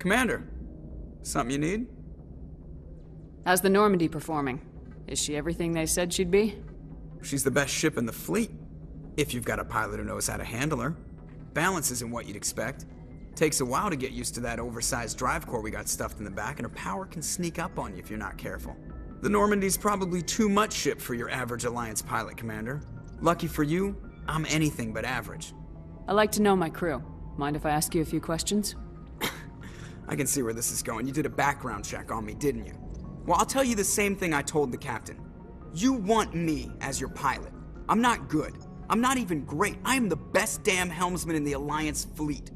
Commander, something you need? How's the Normandy performing? Is she everything they said she'd be? She's the best ship in the fleet, if you've got a pilot who knows how to handle her. Balance isn't what you'd expect. Takes a while to get used to that oversized drive core we got stuffed in the back, and her power can sneak up on you if you're not careful. The Normandy's probably too much ship for your average Alliance pilot, Commander. Lucky for you, I'm anything but average. I like to know my crew. Mind if I ask you a few questions? I can see where this is going. You did a background check on me, didn't you? Well, I'll tell you the same thing I told the captain. You want me as your pilot. I'm not good. I'm not even great. I am the best damn helmsman in the Alliance fleet.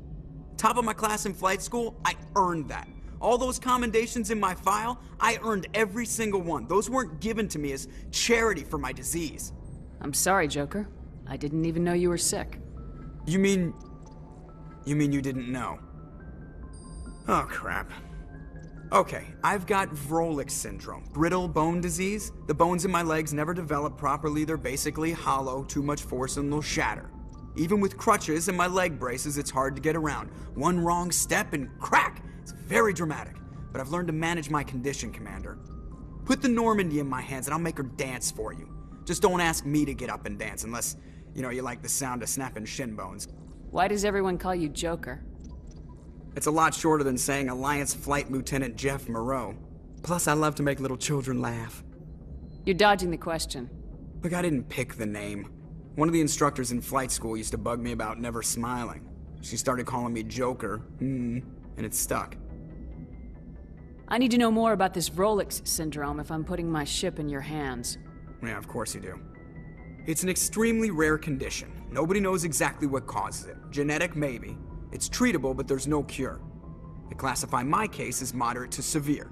Top of my class in flight school, I earned that. All those commendations in my file, I earned every single one. Those weren't given to me as charity for my disease. I'm sorry, Joker. I didn't even know you were sick. You mean you didn't know? Oh, crap. Okay, I've got Vrolik syndrome, brittle bone disease. The bones in my legs never develop properly. They're basically hollow, too much force and they'll shatter. Even with crutches and my leg braces, it's hard to get around. One wrong step and crack! It's very dramatic, but I've learned to manage my condition, Commander. Put the Normandy in my hands and I'll make her dance for you. Just don't ask me to get up and dance unless, you like the sound of snapping shin bones. Why does everyone call you Joker? It's a lot shorter than saying Alliance Flight Lieutenant Jeff Moreau. Plus, I love to make little children laugh. You're dodging the question. Look, I didn't pick the name. One of the instructors in flight school used to bug me about never smiling. She started calling me Joker, and it stuck. I need to know more about this Vrolik syndrome if I'm putting my ship in your hands. Yeah, of course you do. It's an extremely rare condition. Nobody knows exactly what causes it. Genetic, maybe. It's treatable, but there's no cure. They classify my case as moderate to severe.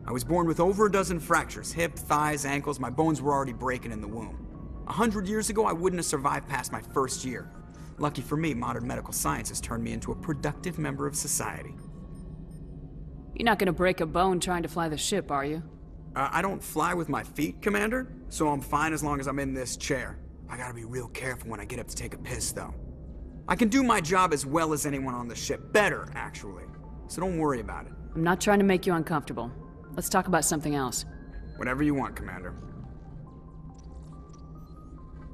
I was born with over a dozen fractures, hip, thighs, ankles. My bones were already breaking in the womb. 100 years ago, I wouldn't have survived past my first year. Lucky for me, modern medical science has turned me into a productive member of society. You're not gonna break a bone trying to fly the ship, are you? I don't fly with my feet, Commander, so I'm fine as long as I'm in this chair. I gotta be real careful when I get up to take a piss, though. I can do my job as well as anyone on the ship. Better, actually. So don't worry about it. I'm not trying to make you uncomfortable. Let's talk about something else. Whatever you want, Commander.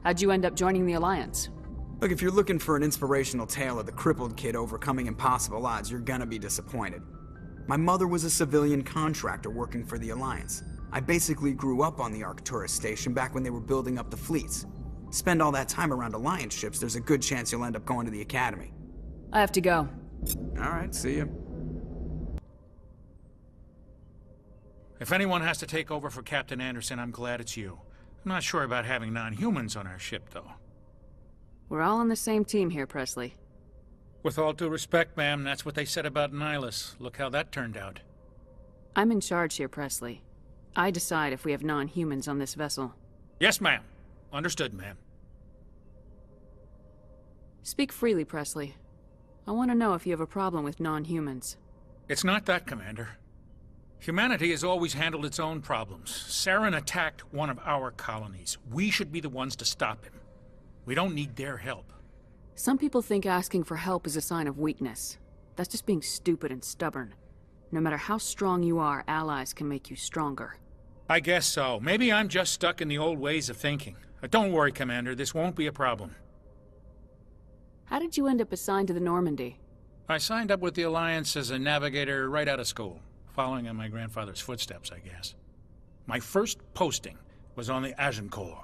How'd you end up joining the Alliance? Look, if you're looking for an inspirational tale of the crippled kid overcoming impossible odds, you're gonna be disappointed. My mother was a civilian contractor working for the Alliance. I basically grew up on the Arcturus station back when they were building up the fleets. Spend all that time around Alliance ships, there's a good chance you'll end up going to the Academy. I have to go. Alright, see ya. If anyone has to take over for Captain Anderson, I'm glad it's you. I'm not sure about having non-humans on our ship, though. We're all on the same team here, Presley. With all due respect, ma'am, that's what they said about Nihilus. Look how that turned out. I'm in charge here, Presley. I decide if we have non-humans on this vessel. Yes, ma'am. Understood, ma'am. Speak freely, Presley. I want to know if you have a problem with non-humans. It's not that, Commander. Humanity has always handled its own problems. Saren attacked one of our colonies. We should be the ones to stop him. We don't need their help. Some people think asking for help is a sign of weakness. That's just being stupid and stubborn. No matter how strong you are, allies can make you stronger. I guess so. Maybe I'm just stuck in the old ways of thinking. But don't worry, Commander. This won't be a problem. How did you end up assigned to the Normandy? I signed up with the Alliance as a navigator right out of school. Following in my grandfather's footsteps, I guess. My first posting was on the Agincourt.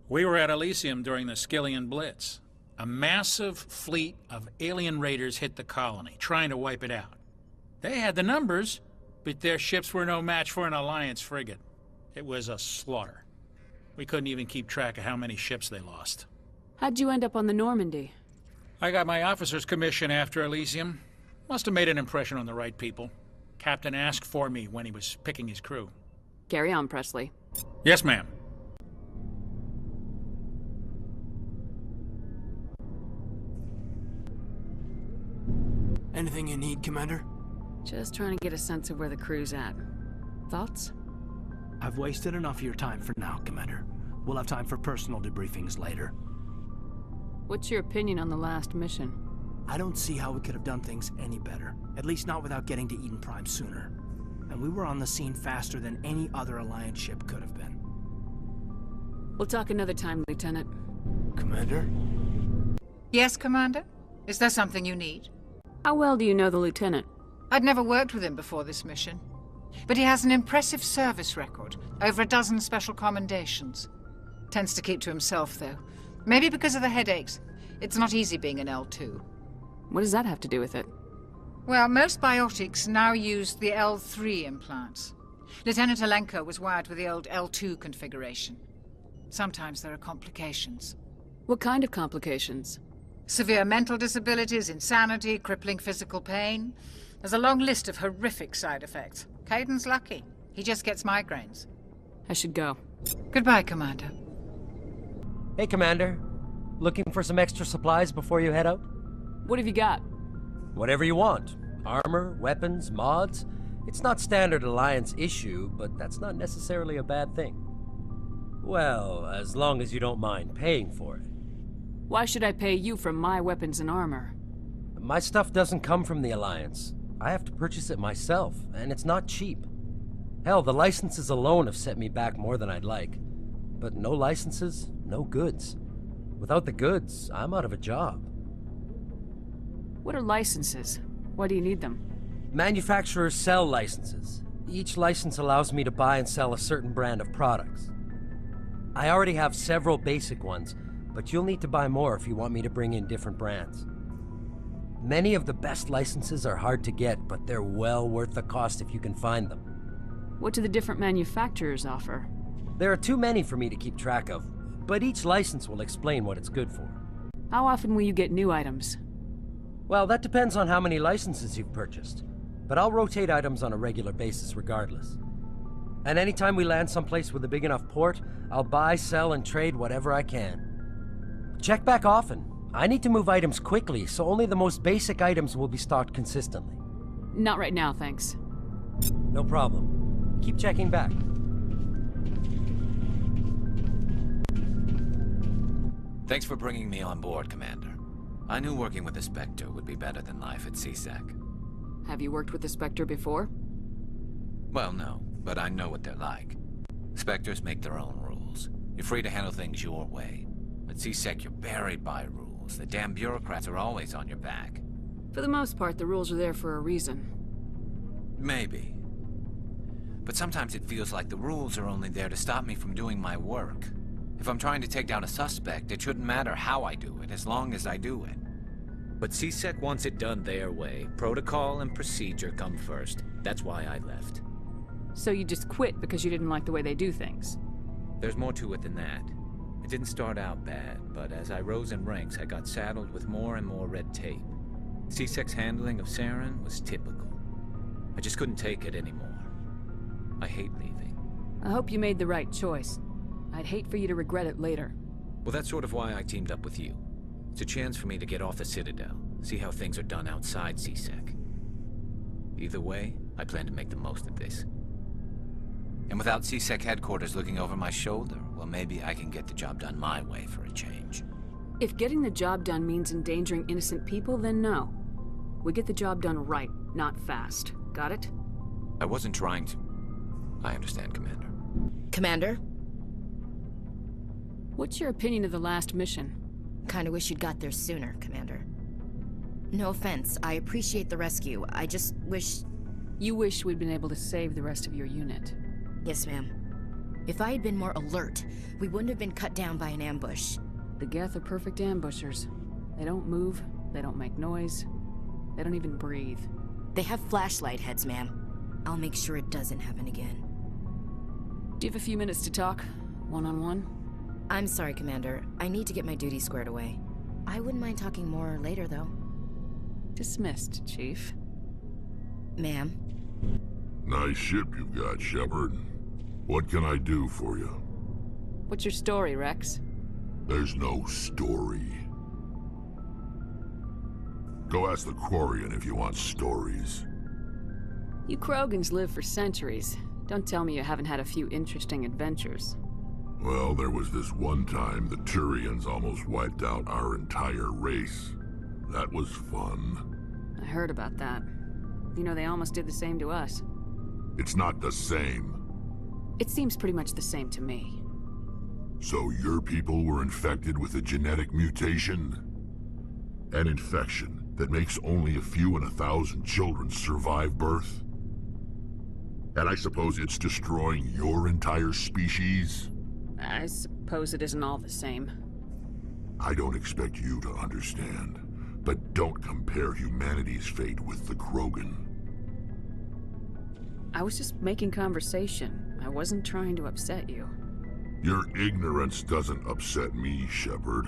We were at Elysium during the Skillian Blitz. A massive fleet of alien raiders hit the colony, trying to wipe it out. They had the numbers, but their ships were no match for an Alliance frigate. It was a slaughter. We couldn't even keep track of how many ships they lost. How'd you end up on the Normandy? I got my officer's commission after Elysium. Must have made an impression on the right people. Captain asked for me when he was picking his crew. Carry on, Presley. Yes, ma'am. Anything you need, Commander? Just trying to get a sense of where the crew's at. Thoughts? I've wasted enough of your time for now, Commander. We'll have time for personal debriefings later. What's your opinion on the last mission? I don't see how we could have done things any better. At least not without getting to Eden Prime sooner. And we were on the scene faster than any other Alliance ship could have been. We'll talk another time, Lieutenant. Commander? Yes, Commander? Is there something you need? How well do you know the Lieutenant? I'd never worked with him before this mission. But he has an impressive service record. Over a dozen special commendations. Tends to keep to himself, though. Maybe because of the headaches. It's not easy being an L2. What does that have to do with it? Well, most biotics now use the L3 implants. Lieutenant Alenko was wired with the old L2 configuration. Sometimes there are complications. What kind of complications? Severe mental disabilities, insanity, crippling physical pain. There's a long list of horrific side effects. Caden's lucky. He just gets migraines. I should go. Goodbye, Commander. Hey, Commander. Looking for some extra supplies before you head out? What have you got? Whatever you want. Armor, weapons, mods. It's not standard Alliance issue, but that's not necessarily a bad thing. Well, as long as you don't mind paying for it. Why should I pay you for my weapons and armor? My stuff doesn't come from the Alliance. I have to purchase it myself, and it's not cheap. Hell, the licenses alone have set me back more than I'd like. But no licenses, no goods. Without the goods, I'm out of a job. What are licenses? Why do you need them? Manufacturers sell licenses. Each license allows me to buy and sell a certain brand of products. I already have several basic ones, but you'll need to buy more if you want me to bring in different brands. Many of the best licenses are hard to get, but they're well worth the cost if you can find them. What do the different manufacturers offer? There are too many for me to keep track of, but each license will explain what it's good for. How often will you get new items? Well, that depends on how many licenses you've purchased, but I'll rotate items on a regular basis regardless. And anytime we land someplace with a big enough port, I'll buy, sell, and trade whatever I can. Check back often. I need to move items quickly, so only the most basic items will be stocked consistently. Not right now, thanks. No problem. Keep checking back. Thanks for bringing me on board, Commander. I knew working with the Spectre would be better than life at CSEC. Have you worked with the Spectre before? Well, no, but I know what they're like. Spectres make their own rules. You're free to handle things your way. At CSEC, you're buried by rules. The damn bureaucrats are always on your back. For the most part, the rules are there for a reason. Maybe. But sometimes it feels like the rules are only there to stop me from doing my work. If I'm trying to take down a suspect, it shouldn't matter how I do it, as long as I do it. But CSEC wants it done their way. Protocol and procedure come first. That's why I left. So you just quit because you didn't like the way they do things? There's more to it than that. It didn't start out bad, but as I rose in ranks, I got saddled with more and more red tape. CSEC's handling of Saren was typical. I just couldn't take it anymore. I hate leaving. I hope you made the right choice. I'd hate for you to regret it later. Well, that's sort of why I teamed up with you. It's a chance for me to get off the Citadel, see how things are done outside CSEC. Either way, I plan to make the most of this. And without CSEC headquarters looking over my shoulder, well, maybe I can get the job done my way for a change. If getting the job done means endangering innocent people, then no. We get the job done right, not fast. Got it? I wasn't trying to... I understand, Commander. Commander? What's your opinion of the last mission? Kinda wish you'd got there sooner, Commander. No offense, I appreciate the rescue. I just wish... You wish we'd been able to save the rest of your unit. Yes, ma'am. If I had been more alert, we wouldn't have been cut down by an ambush. The Geth are perfect ambushers. They don't move, they don't make noise, they don't even breathe. They have flashlight heads, ma'am. I'll make sure it doesn't happen again. Do you have a few minutes to talk? One-on-one? I'm sorry, Commander. I need to get my duty squared away. I wouldn't mind talking more later, though. Dismissed, Chief. Ma'am? Nice ship you've got, Shepard. What can I do for you? What's your story, Rex? There's no story. Go ask the Quarian if you want stories. You Krogans live for centuries. Don't tell me you haven't had a few interesting adventures. Well, there was this one time the Turians almost wiped out our entire race. That was fun. I heard about that. You know, they almost did the same to us. It's not the same. It seems pretty much the same to me. So your people were infected with a genetic mutation? An infection that makes only a few in 1,000 children survive birth? And I suppose it's destroying your entire species? I suppose it isn't all the same. I don't expect you to understand, but don't compare humanity's fate with the Krogan. I was just making conversation. I wasn't trying to upset you. Your ignorance doesn't upset me, Shepard.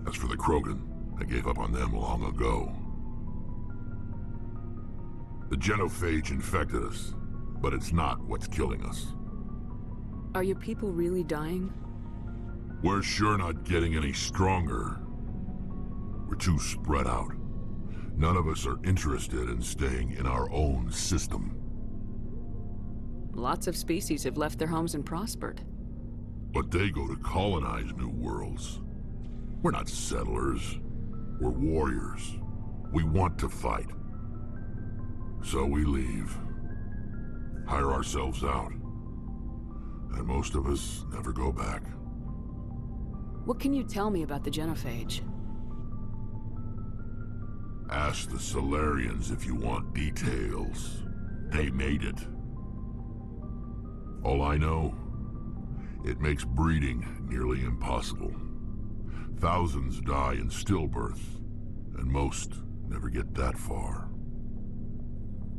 As for the Krogan, I gave up on them long ago. The genophage infected us, but it's not what's killing us. Are your people really dying? We're sure not getting any stronger. We're too spread out. None of us are interested in staying in our own system. Lots of species have left their homes and prospered. But they go to colonize new worlds. We're not settlers. We're warriors. We want to fight. So we leave. Hire ourselves out. And most of us never go back. What can you tell me about the genophage? Ask the Solarians if you want details. They made it. All I know, it makes breeding nearly impossible. Thousands die in stillbirth, and most never get that far.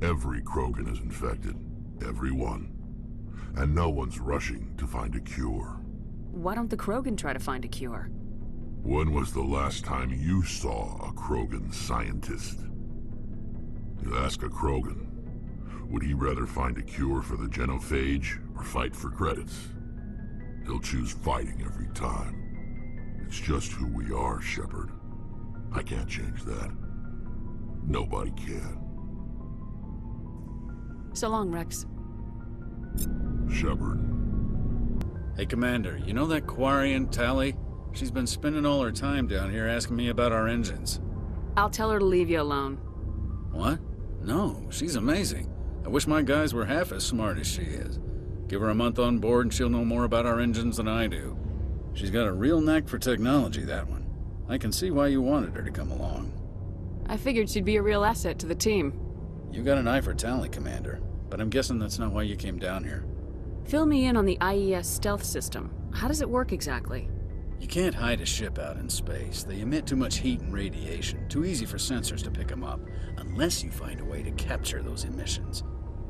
Every Krogan is infected, every one. And no one's rushing to find a cure. Why don't the Krogan try to find a cure? When was the last time you saw a Krogan scientist? You ask a Krogan, would he rather find a cure for the genophage or fight for credits? He'll choose fighting every time. It's just who we are, Shepard. I can't change that. Nobody can. So long, Rex. Shepard. Hey, Commander, you know that Quarian, Tally? She's been spending all her time down here asking me about our engines. I'll tell her to leave you alone. What? No, she's amazing. I wish my guys were half as smart as she is. Give her a month on board and she'll know more about our engines than I do. She's got a real knack for technology, that one. I can see why you wanted her to come along. I figured she'd be a real asset to the team. You got an eye for Tally, Commander, but I'm guessing that's not why you came down here. Fill me in on the IES stealth system. How does it work exactly? You can't hide a ship out in space. They emit too much heat and radiation, too easy for sensors to pick them up, unless you find a way to capture those emissions.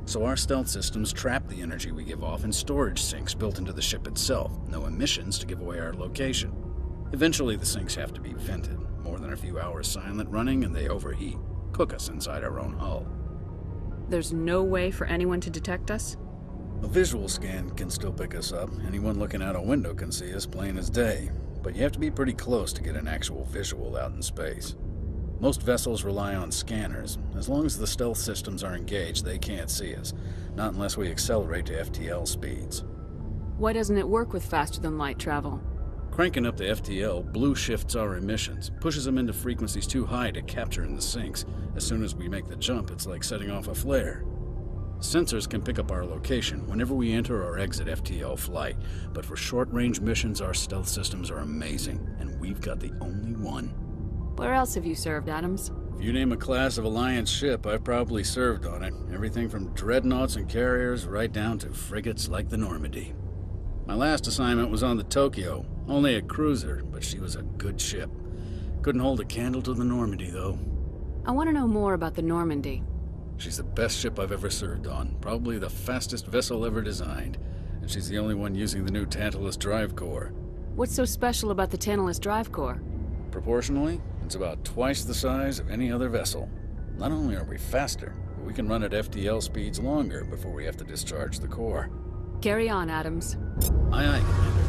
So our stealth systems trap the energy we give off in storage sinks built into the ship itself. No emissions to give away our location. Eventually the sinks have to be vented. More than a few hours silent running and they overheat. Cook us inside our own hull. There's no way for anyone to detect us? A visual scan can still pick us up. Anyone looking out a window can see us plain as day. But you have to be pretty close to get an actual visual out in space. Most vessels rely on scanners. As long as the stealth systems are engaged, they can't see us. Not unless we accelerate to FTL speeds. Why doesn't it work with faster-than-light travel? Cranking up the FTL blue shifts our emissions, pushes them into frequencies too high to capture in the sinks. As soon as we make the jump, it's like setting off a flare. Sensors can pick up our location whenever we enter or exit FTL flight, but for short-range missions, our stealth systems are amazing, and we've got the only one. Where else have you served, Adams? If you name a class of Alliance ship, I've probably served on it. Everything from dreadnoughts and carriers right down to frigates like the Normandy. My last assignment was on the Tokyo, only a cruiser, but she was a good ship. Couldn't hold a candle to the Normandy, though. I want to know more about the Normandy. She's the best ship I've ever served on, probably the fastest vessel ever designed, and she's the only one using the new Tantalus drive core. What's so special about the Tantalus drive core? Proportionally, it's about twice the size of any other vessel. Not only are we faster, but we can run at FTL speeds longer before we have to discharge the core. Carry on, Adams. Aye, aye, Commander.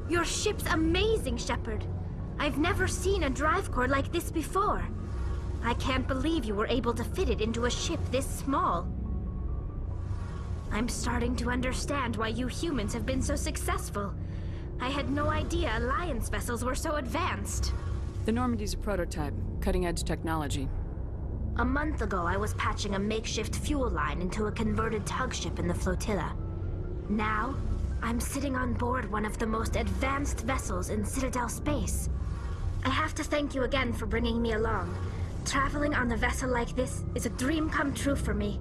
Your ship's amazing, Shepard. I've never seen a drive core like this before. I can't believe you were able to fit it into a ship this small. I'm starting to understand why you humans have been so successful. I had no idea Alliance vessels were so advanced. The Normandy's a prototype, cutting-edge technology. A month ago, I was patching a makeshift fuel line into a converted tug ship in the flotilla. Now, I'm sitting on board one of the most advanced vessels in Citadel space. I have to thank you again for bringing me along. Traveling on a vessel like this is a dream come true for me.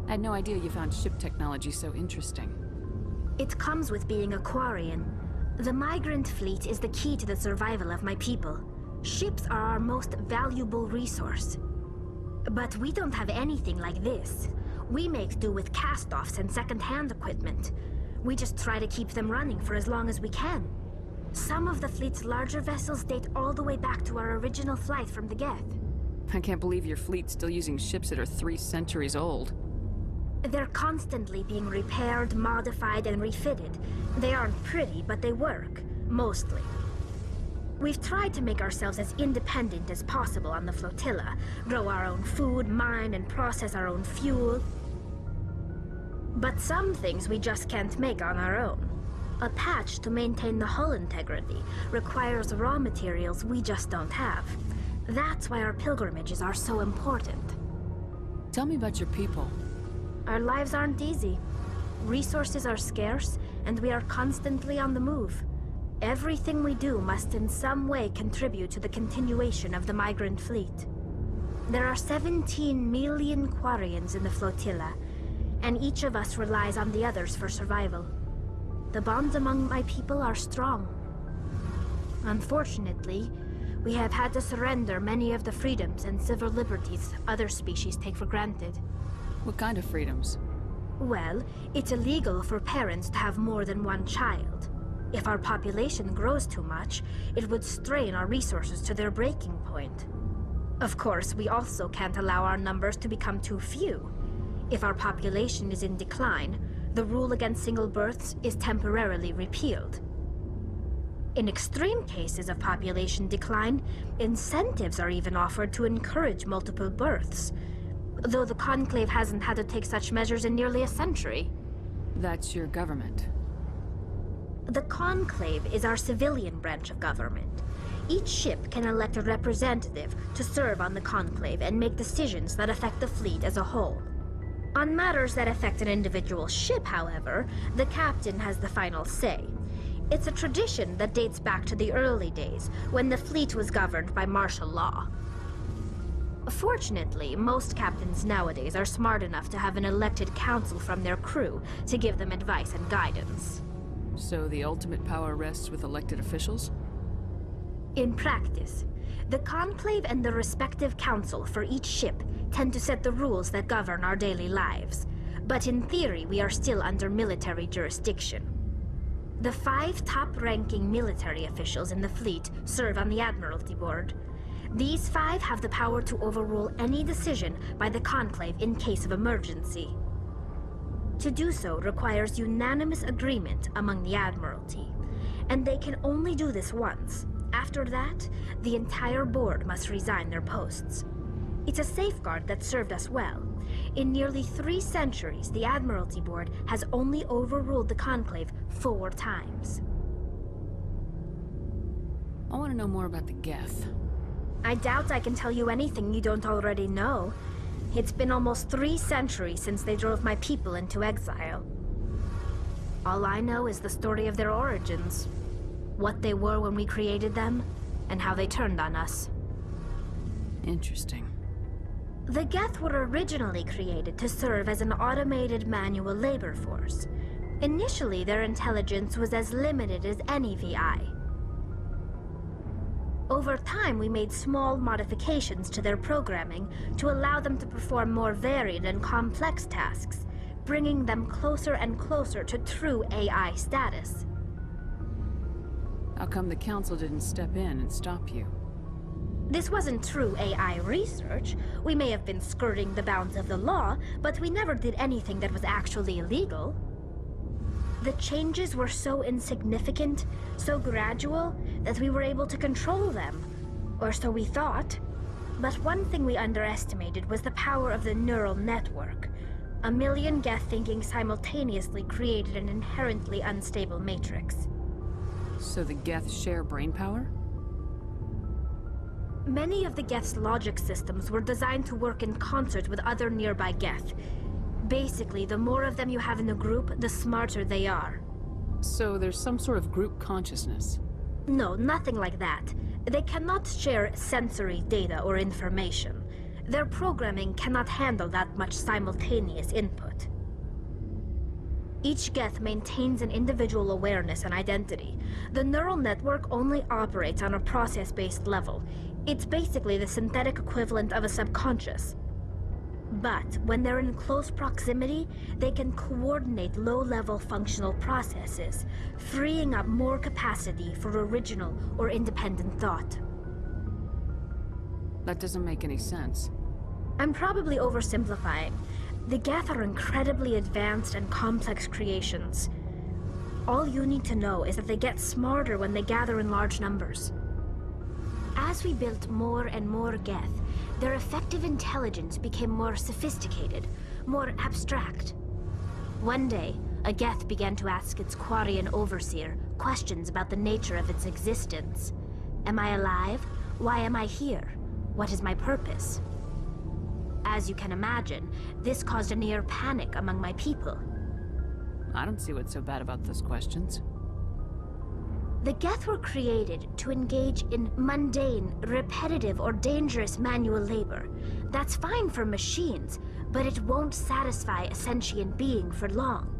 I had no idea you found ship technology so interesting. It comes with being a Quarian. The migrant fleet is the key to the survival of my people. Ships are our most valuable resource. But we don't have anything like this. We make do with cast-offs and second-hand equipment. We just try to keep them running for as long as we can. Some of the fleet's larger vessels date all the way back to our original flight from the Geth. I can't believe your fleet's still using ships that are 3 centuries old. They're constantly being repaired, modified, and refitted. They aren't pretty, but they work. Mostly. We've tried to make ourselves as independent as possible on the flotilla. Grow our own food, mine, and process our own fuel. But some things we just can't make on our own. A patch to maintain the hull integrity requires raw materials we just don't have. That's why our pilgrimages are so important. Tell me about your people. Our lives aren't easy. Resources are scarce, and we are constantly on the move. Everything we do must in some way contribute to the continuation of the migrant fleet. There are 17 million Quarians in the flotilla, and each of us relies on the others for survival. The bonds among my people are strong. Unfortunately, we have had to surrender many of the freedoms and civil liberties other species take for granted. What kind of freedoms? Well, it's illegal for parents to have more than one child. If our population grows too much, it would strain our resources to their breaking point. Of course, we also can't allow our numbers to become too few. If our population is in decline, the rule against single births is temporarily repealed. In extreme cases of population decline, incentives are even offered to encourage multiple births, though the Conclave hasn't had to take such measures in nearly a century. That's your government. The Conclave is our civilian branch of government. Each ship can elect a representative to serve on the Conclave and make decisions that affect the fleet as a whole. On matters that affect an individual ship, however, the captain has the final say. It's a tradition that dates back to the early days, when the fleet was governed by martial law. Fortunately, most captains nowadays are smart enough to have an elected council from their crew to give them advice and guidance. So the ultimate power rests with elected officials? In practice, the Conclave and the respective council for each ship tend to set the rules that govern our daily lives. But in theory, we are still under military jurisdiction. The 5 top-ranking military officials in the fleet serve on the Admiralty Board. These 5 have the power to overrule any decision by the Conclave in case of emergency. To do so requires unanimous agreement among the Admiralty, and they can only do this once. After that, the entire board must resign their posts. It's a safeguard that served us well. In nearly 3 centuries, the Admiralty Board has only overruled the Conclave 4 times. I want to know more about the Geth. I doubt I can tell you anything you don't already know. It's been almost 3 centuries since they drove my people into exile. All I know is the story of their origins. What they were when we created them, and how they turned on us. Interesting. The Geth were originally created to serve as an automated manual labor force. Initially, their intelligence was as limited as any VI. Over time, we made small modifications to their programming to allow them to perform more varied and complex tasks, bringing them closer and closer to true AI status. How come the Council didn't step in and stop you? This wasn't true AI research. We may have been skirting the bounds of the law, but we never did anything that was actually illegal. The changes were so insignificant, so gradual, that we were able to control them. Or so we thought. But one thing we underestimated was the power of the neural network. A million Geth thinking simultaneously created an inherently unstable matrix. So the Geth share brainpower? Many of the Geth's logic systems were designed to work in concert with other nearby Geth. Basically, the more of them you have in a group, the smarter they are. So there's some sort of group consciousness? No, nothing like that. They cannot share sensory data or information. Their programming cannot handle that much simultaneous input. Each Geth maintains an individual awareness and identity. The neural network only operates on a process-based level. It's basically the synthetic equivalent of a subconscious. But when they're in close proximity, they can coordinate low-level functional processes, freeing up more capacity for original or independent thought. That doesn't make any sense. I'm probably oversimplifying. The Geth are incredibly advanced and complex creations. All you need to know is that they get smarter when they gather in large numbers. As we built more and more Geth, their effective intelligence became more sophisticated, more abstract. One day, a Geth began to ask its Quarian overseer questions about the nature of its existence. Am I alive? Why am I here? What is my purpose? As you can imagine, this caused a near panic among my people. I don't see what's so bad about those questions. The Geth were created to engage in mundane, repetitive, or dangerous manual labor. That's fine for machines, but it won't satisfy a sentient being for long.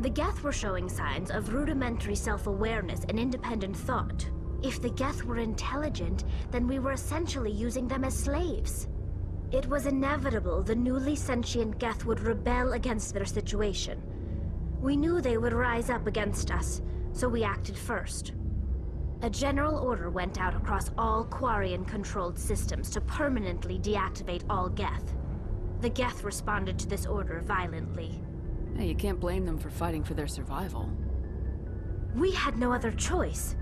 The Geth were showing signs of rudimentary self-awareness and independent thought. If the Geth were intelligent, then we were essentially using them as slaves. It was inevitable the newly sentient Geth would rebel against their situation. We knew they would rise up against us, so we acted first. A general order went out across all Quarian-controlled systems to permanently deactivate all Geth. The Geth responded to this order violently. Hey, you can't blame them for fighting for their survival. We had no other choice.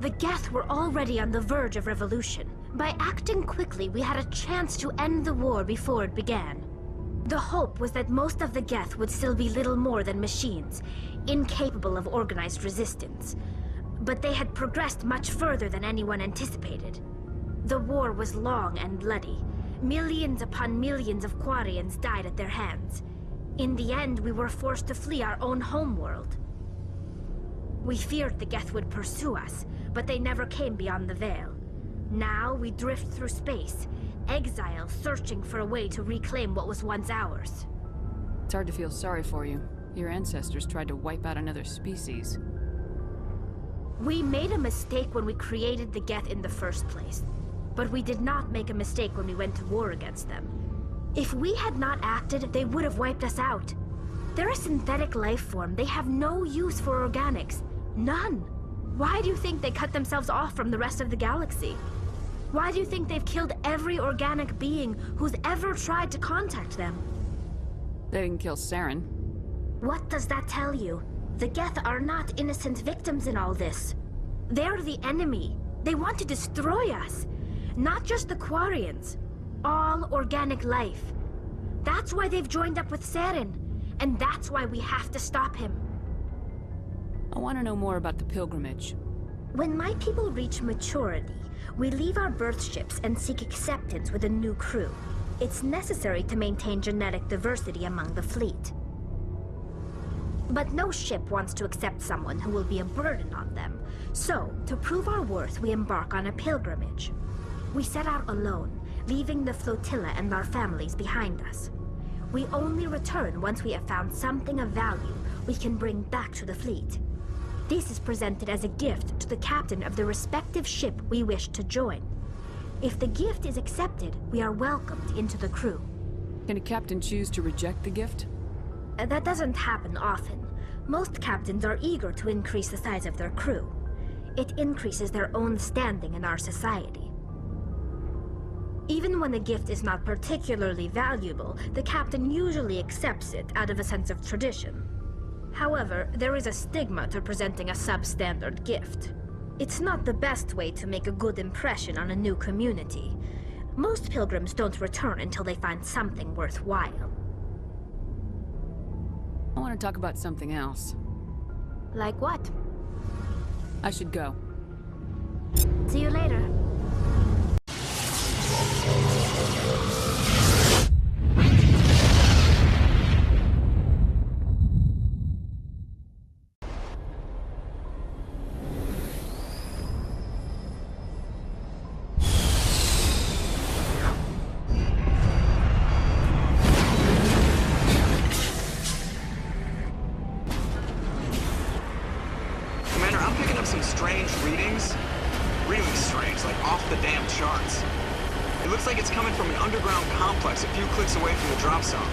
The Geth were already on the verge of revolution. By acting quickly, we had a chance to end the war before it began. The hope was that most of the Geth would still be little more than machines, incapable of organized resistance. But they had progressed much further than anyone anticipated. The war was long and bloody. Millions upon millions of Quarians died at their hands. In the end, we were forced to flee our own homeworld. We feared the Geth would pursue us, but they never came beyond the Veil. Now we drift through space, exile searching for a way to reclaim what was once ours. It's hard to feel sorry for you. Your ancestors tried to wipe out another species. We made a mistake when we created the Geth in the first place, but we did not make a mistake when we went to war against them. If we had not acted, they would have wiped us out. They're a synthetic life form. They have no use for organics. None. Why do you think they cut themselves off from the rest of the galaxy? Why do you think they've killed every organic being who's ever tried to contact them? They didn't kill Saren. What does that tell you? The Geth are not innocent victims in all this. They're the enemy. They want to destroy us. Not just the Quarians. All organic life. That's why they've joined up with Saren. And that's why we have to stop him. I want to know more about the pilgrimage. When my people reach maturity, we leave our birth ships and seek acceptance with a new crew. It's necessary to maintain genetic diversity among the fleet. But no ship wants to accept someone who will be a burden on them. So, to prove our worth, we embark on a pilgrimage. We set out alone, leaving the flotilla and our families behind us. We only return once we have found something of value we can bring back to the fleet. This is presented as a gift to the captain of the respective ship we wish to join. If the gift is accepted, we are welcomed into the crew. Can a captain choose to reject the gift? That doesn't happen often. Most captains are eager to increase the size of their crew. It increases their own standing in our society. Even when a gift is not particularly valuable, the captain usually accepts it out of a sense of tradition. However, there is a stigma to presenting a substandard gift. It's not the best way to make a good impression on a new community. Most pilgrims don't return until they find something worthwhile. want to talk about something else. Like what? I should go. See you later. Commander, I'm picking up some strange readings. Really strange, like off the damn charts. It looks like it's coming from an underground complex a few clicks away from the drop zone.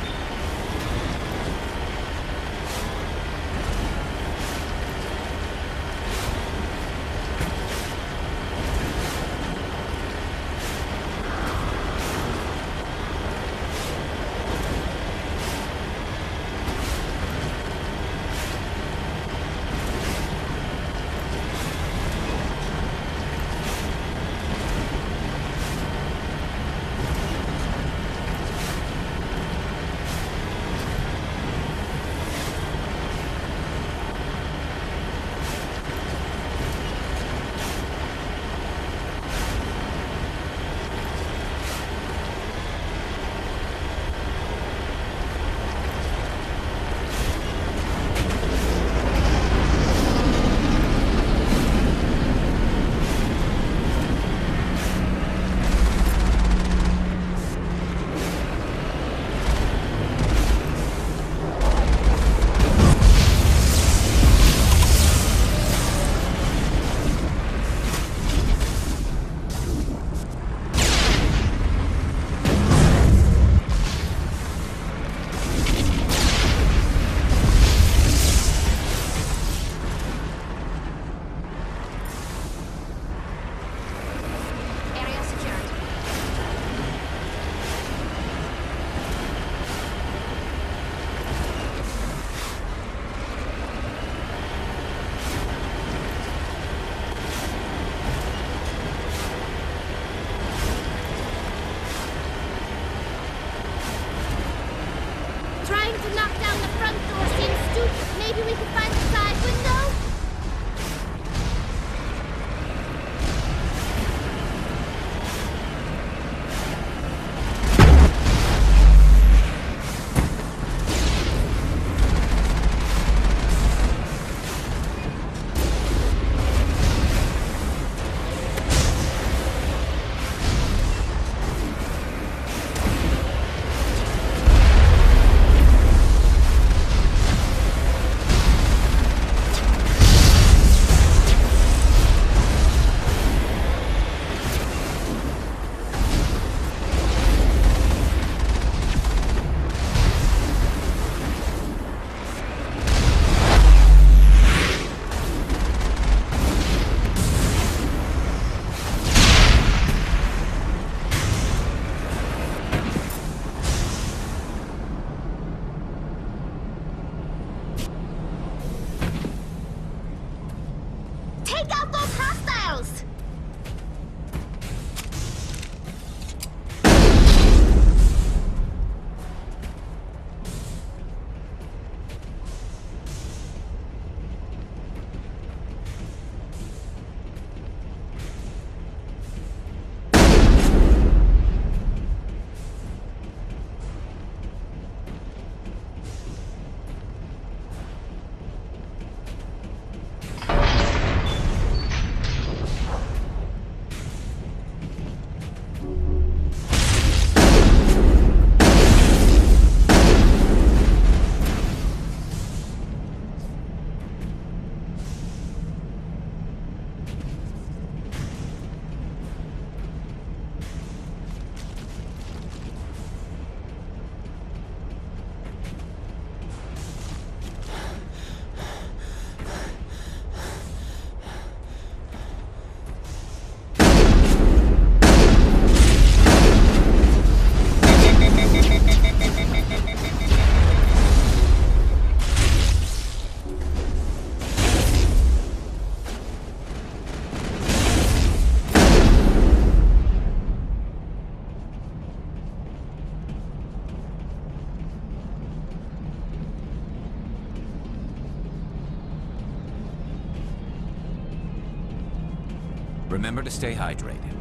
remember to stay hydrated.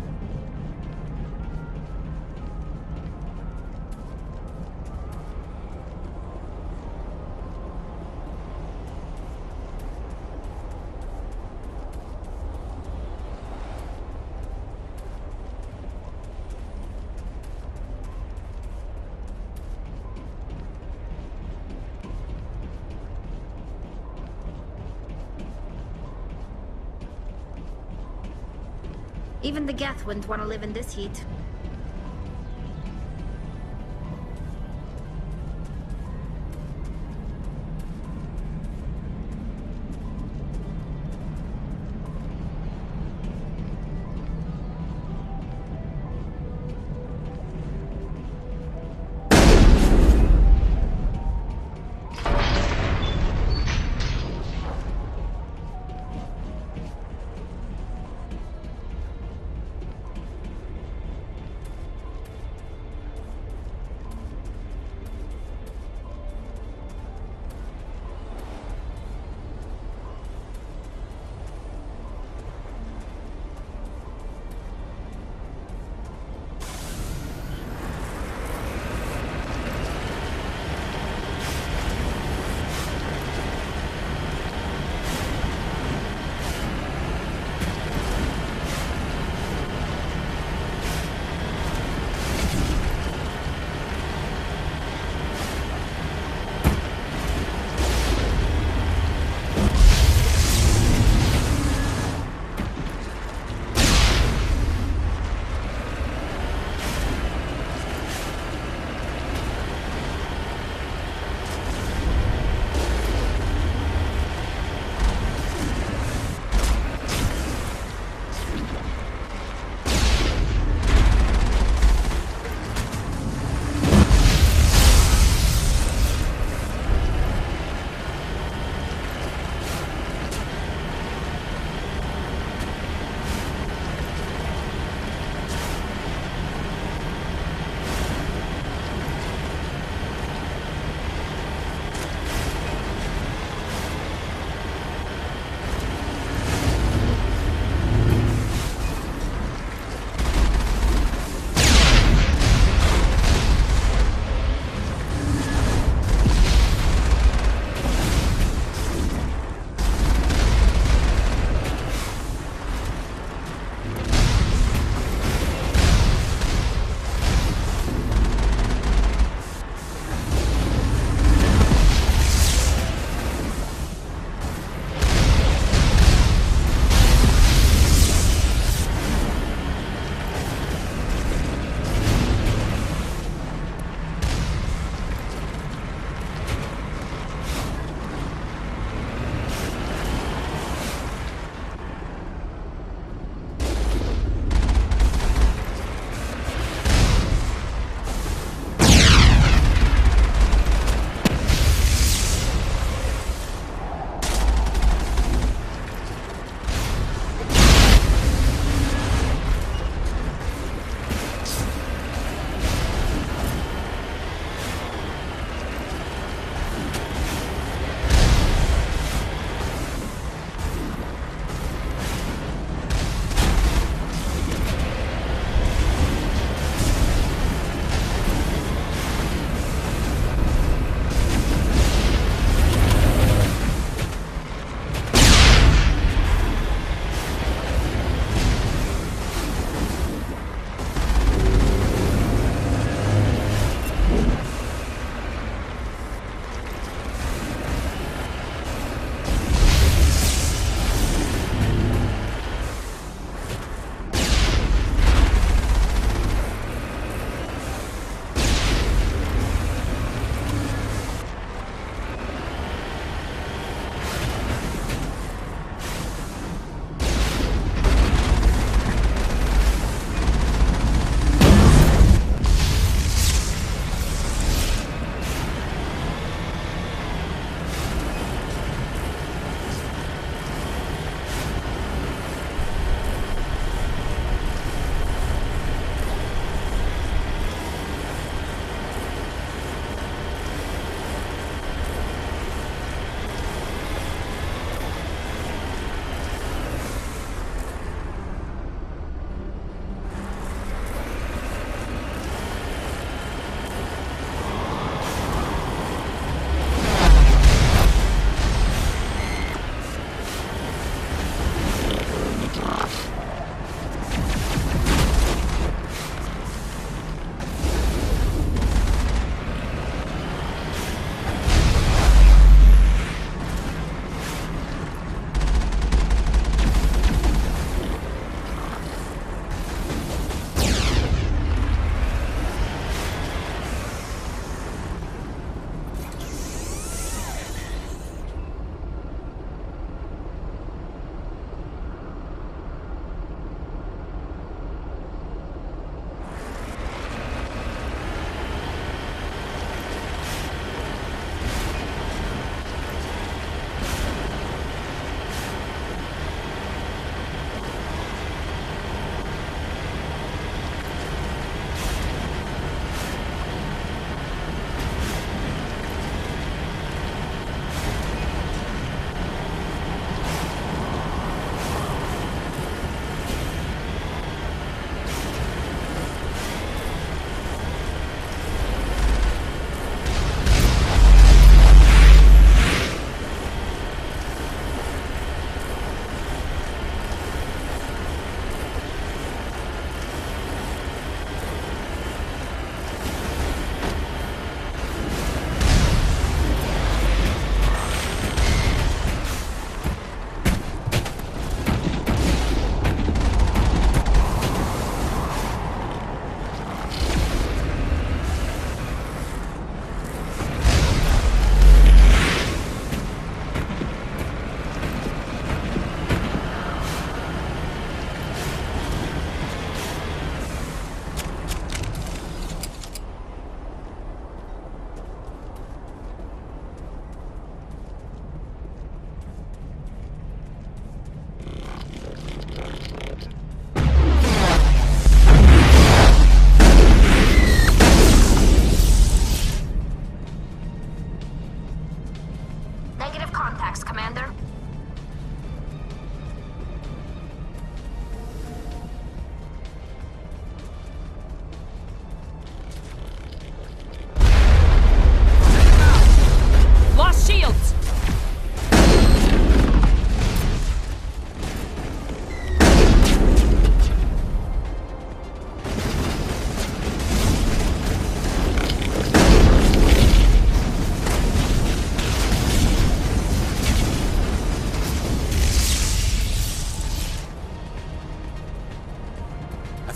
Even the Geth wouldn't want to live in this heat.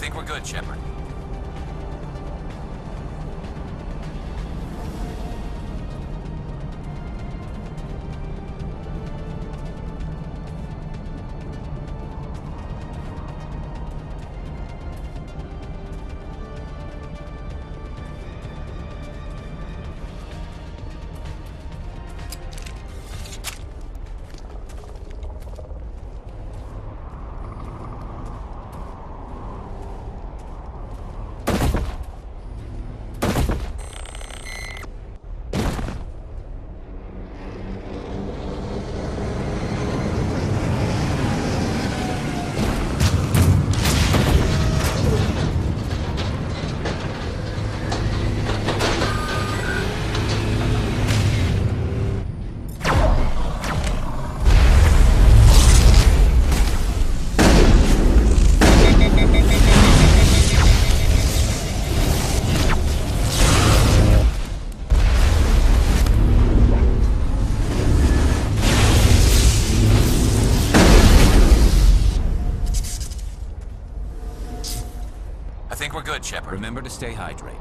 think we're good, Shepard. I think we're good, Shepard. Remember to stay hydrated.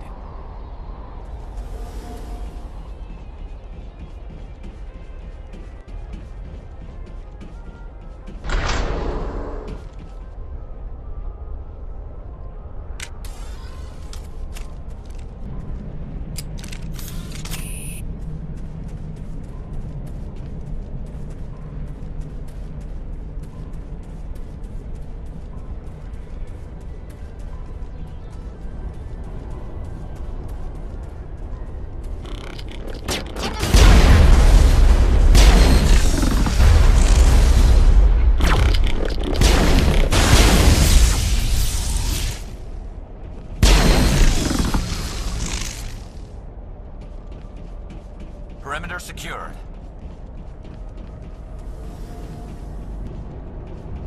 Perimeter secured.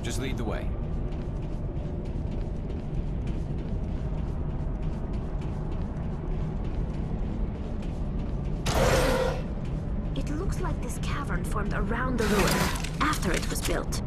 Just lead the way. It looks like this cavern formed around the ruin after it was built.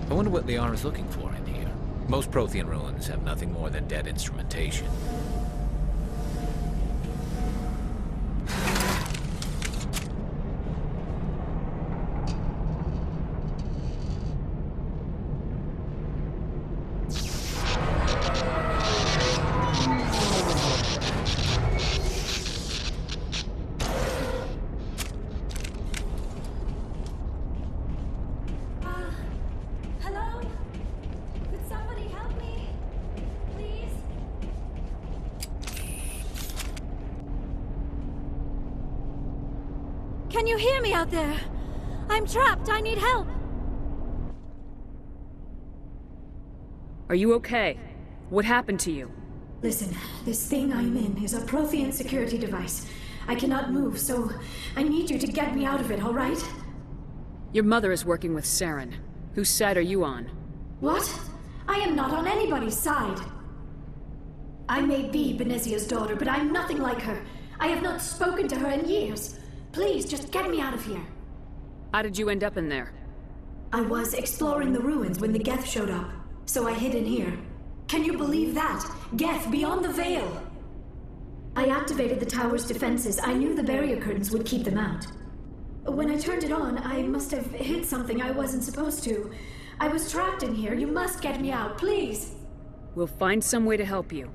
I wonder what Liara's looking for in here. Most Prothean ruins have nothing more than dead instrumentation. Can you hear me out there? I'm trapped. I need help. Are you okay? What happened to you? Listen, this thing I'm in is a Prothean security device. I cannot move, so I need you to get me out of it, all right? Your mother is working with Saren. Whose side are you on? What? I am not on anybody's side. I may be Benezia's daughter, but I'm nothing like her. I have not spoken to her in years. Please, just get me out of here. How did you end up in there? I was exploring the ruins when the Geth showed up, so I hid in here. Can you believe that? Geth beyond the veil! I activated the tower's defenses. I knew the barrier curtains would keep them out. When I turned it on, I must have hit something I wasn't supposed to. I was trapped in here. You must get me out, please! We'll find some way to help you.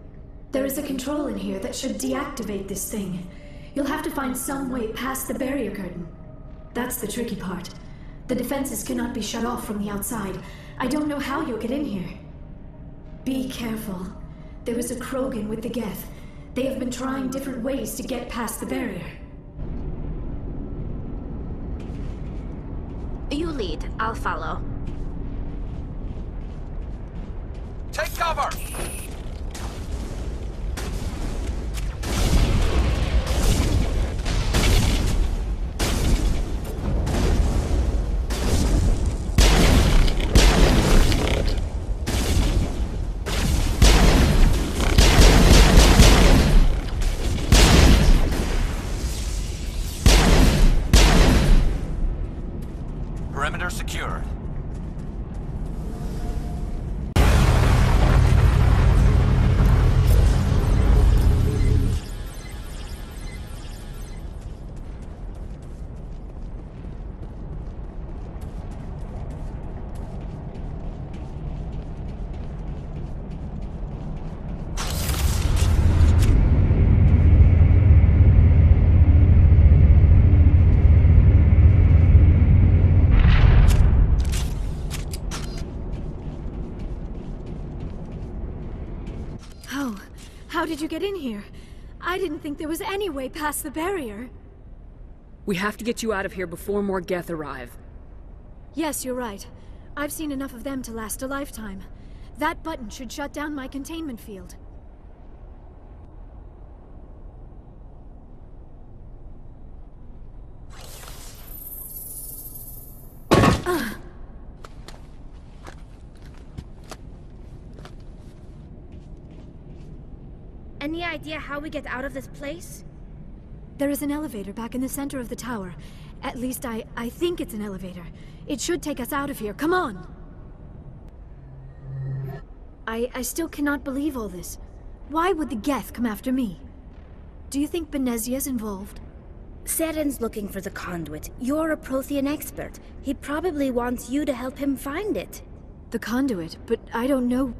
There is a control in here that should deactivate this thing. You'll have to find some way past the barrier curtain. That's the tricky part. The defenses cannot be shut off from the outside. I don't know how you'll get in here. Be careful. There is a Krogan with the Geth. They have been trying different ways to get past the barrier. You lead. I'll follow. Take cover! Perimeter secured. How did you get in here? I didn't think there was any way past the barrier. We have to get you out of here before more Geth arrive. Yes, you're right. I've seen enough of them to last a lifetime. That button should shut down my containment field. Any idea how we get out of this place? There is an elevator back in the center of the tower. At least I think it's an elevator. It should take us out of here. Come on! I still cannot believe all this. Why would the Geth come after me? Do you think Benezia's involved? Saren's looking for the conduit. You're a Prothean expert. He probably wants you to help him find it. The conduit? But I don't know...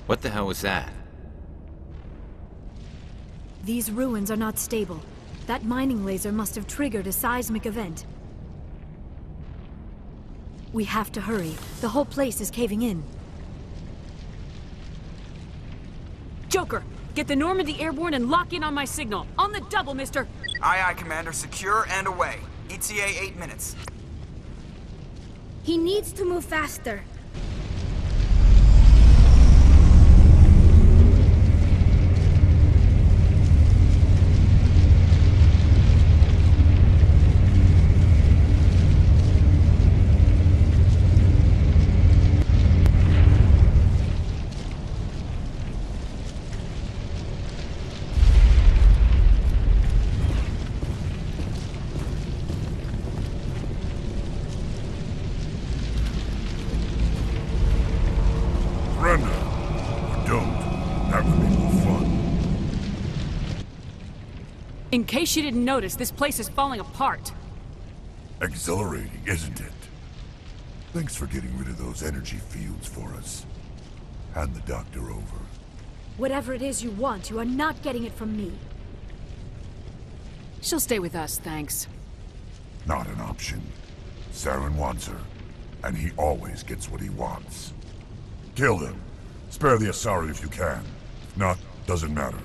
What the hell was that? These ruins are not stable. That mining laser must have triggered a seismic event. We have to hurry. The whole place is caving in. Joker, get the Normandy airborne and lock in on my signal. On the double, mister! Aye, aye, Commander. Secure and away. ETA 8 minutes. He needs to move faster. In case you didn't notice, this place is falling apart. Exhilarating, isn't it? Thanks for getting rid of those energy fields for us. Hand the doctor over. Whatever it is you want, you are not getting it from me. She'll stay with us, thanks. Not an option. Saren wants her, and he always gets what he wants. Kill them. Spare the Asari if you can. If not, doesn't matter.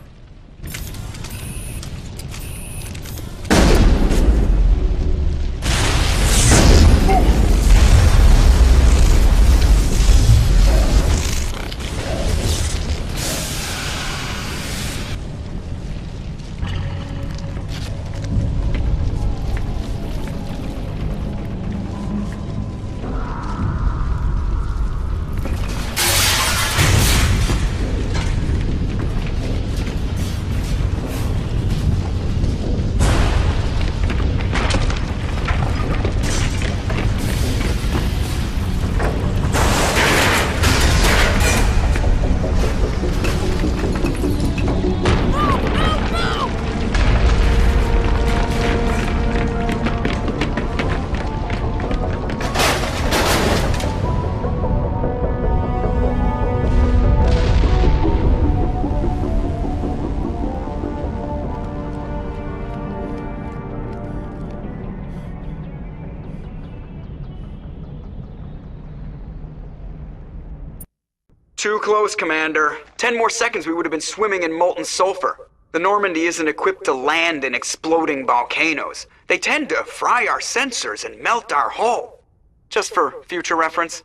Too close, Commander. 10 more seconds we would have been swimming in molten sulfur. The Normandy isn't equipped to land in exploding volcanoes. They tend to fry our sensors and melt our hull. Just for future reference.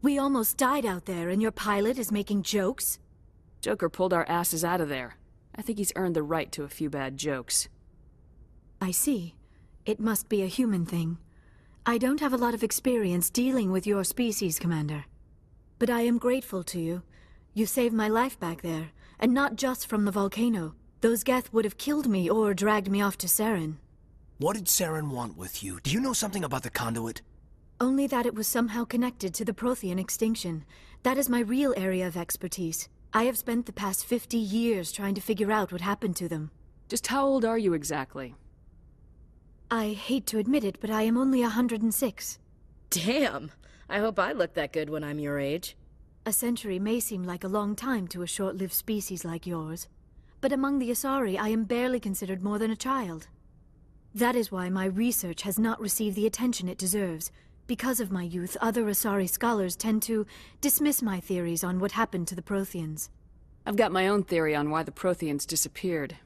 We almost died out there, and your pilot is making jokes? Joker pulled our asses out of there. I think he's earned the right to a few bad jokes. I see. It must be a human thing. I don't have a lot of experience dealing with your species, Commander. But I am grateful to you. You saved my life back there, and not just from the volcano. Those Geth would have killed me or dragged me off to Saren. What did Saren want with you? Do you know something about the conduit? Only that it was somehow connected to the Prothean extinction. That is my real area of expertise. I have spent the past 50 years trying to figure out what happened to them. Just how old are you exactly? I hate to admit it, but I am only 106. Damn! I hope I look that good when I'm your age. A century may seem like a long time to a short-lived species like yours. But among the Asari, I am barely considered more than a child. That is why my research has not received the attention it deserves. Because of my youth, other Asari scholars tend to dismiss my theories on what happened to the Protheans. I've got my own theory on why the Protheans disappeared.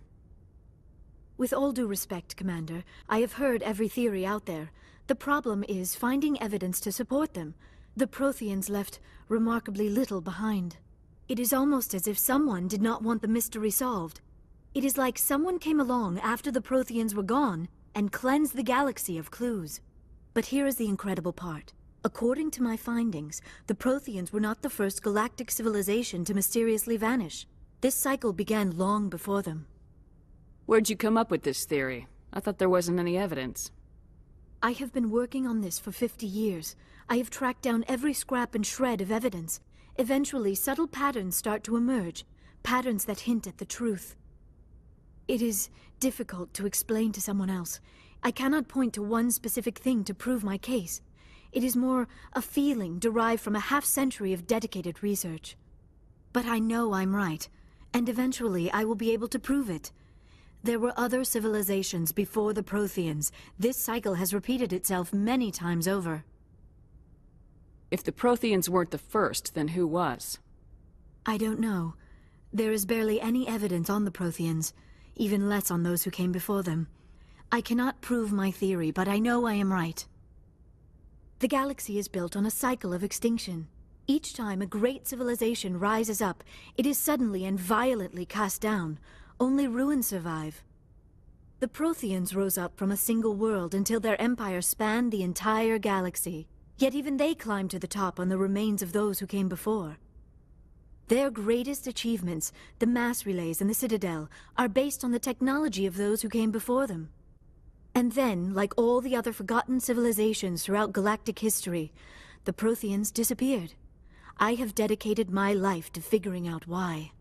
With all due respect, Commander, I have heard every theory out there. The problem is finding evidence to support them. The Protheans left remarkably little behind. It is almost as if someone did not want the mystery solved. It is like someone came along after the Protheans were gone and cleansed the galaxy of clues. But here is the incredible part. According to my findings, the Protheans were not the first galactic civilization to mysteriously vanish. This cycle began long before them. Where'd you come up with this theory? I thought there wasn't any evidence. I have been working on this for 50 years. I have tracked down every scrap and shred of evidence. Eventually, subtle patterns start to emerge, patterns that hint at the truth. It is difficult to explain to someone else. I cannot point to one specific thing to prove my case. It is more a feeling derived from a half-century of dedicated research. But I know I'm right, and eventually I will be able to prove it. There were other civilizations before the Protheans. This cycle has repeated itself many times over. If the Protheans weren't the first, then who was? I don't know. There is barely any evidence on the Protheans, even less on those who came before them. I cannot prove my theory, but I know I am right. The galaxy is built on a cycle of extinction. Each time a great civilization rises up, it is suddenly and violently cast down. Only ruins survive. The Protheans rose up from a single world until their empire spanned the entire galaxy. Yet even they climbed to the top on the remains of those who came before. Their greatest achievements, the mass relays and the Citadel, are based on the technology of those who came before them. And then, like all the other forgotten civilizations throughout galactic history, the Protheans disappeared. I have dedicated my life to figuring out why.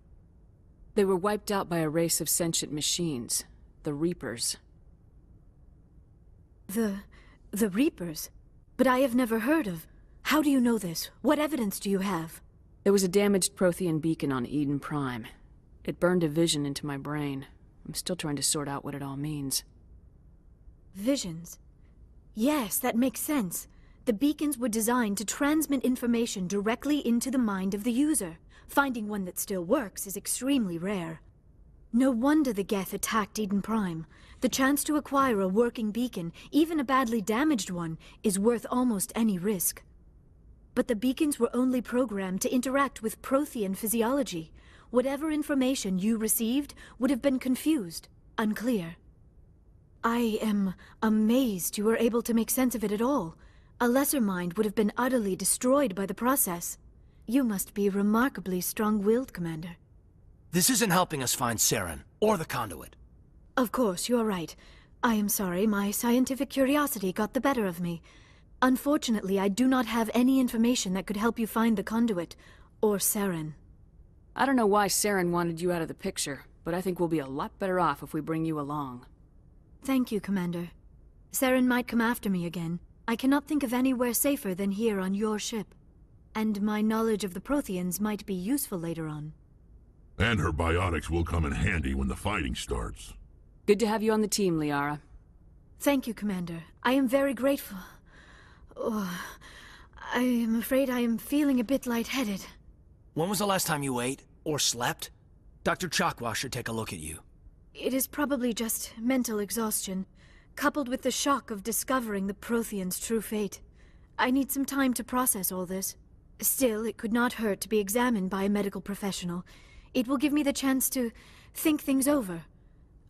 They were wiped out by a race of sentient machines, the Reapers. The Reapers? But I have never heard of. How do you know this? What evidence do you have? There was a damaged Prothean beacon on Eden Prime. It burned a vision into my brain. I'm still trying to sort out what it all means. Visions? Yes, that makes sense. The beacons were designed to transmit information directly into the mind of the user. Finding one that still works is extremely rare. No wonder the Geth attacked Eden Prime. The chance to acquire a working beacon, even a badly damaged one, is worth almost any risk. But the beacons were only programmed to interact with Prothean physiology. Whatever information you received would have been confused, unclear. I am amazed you were able to make sense of it at all. A lesser mind would have been utterly destroyed by the process. You must be remarkably strong-willed, Commander. This isn't helping us find Saren, or the conduit. Of course, you are right. I am sorry, my scientific curiosity got the better of me. Unfortunately, I do not have any information that could help you find the conduit, or Saren. I don't know why Saren wanted you out of the picture, but I think we'll be a lot better off if we bring you along. Thank you, Commander. Saren might come after me again. I cannot think of anywhere safer than here on your ship. And my knowledge of the Protheans might be useful later on. And her biotics will come in handy when the fighting starts. Good to have you on the team, Liara. Thank you, Commander. I am very grateful. Oh, I am afraid I am feeling a bit lightheaded. When was the last time you ate, or slept? Dr. Chakwa should take a look at you. It is probably just mental exhaustion, coupled with the shock of discovering the Protheans' true fate. I need some time to process all this. Still, it could not hurt to be examined by a medical professional. It will give me the chance to think things over.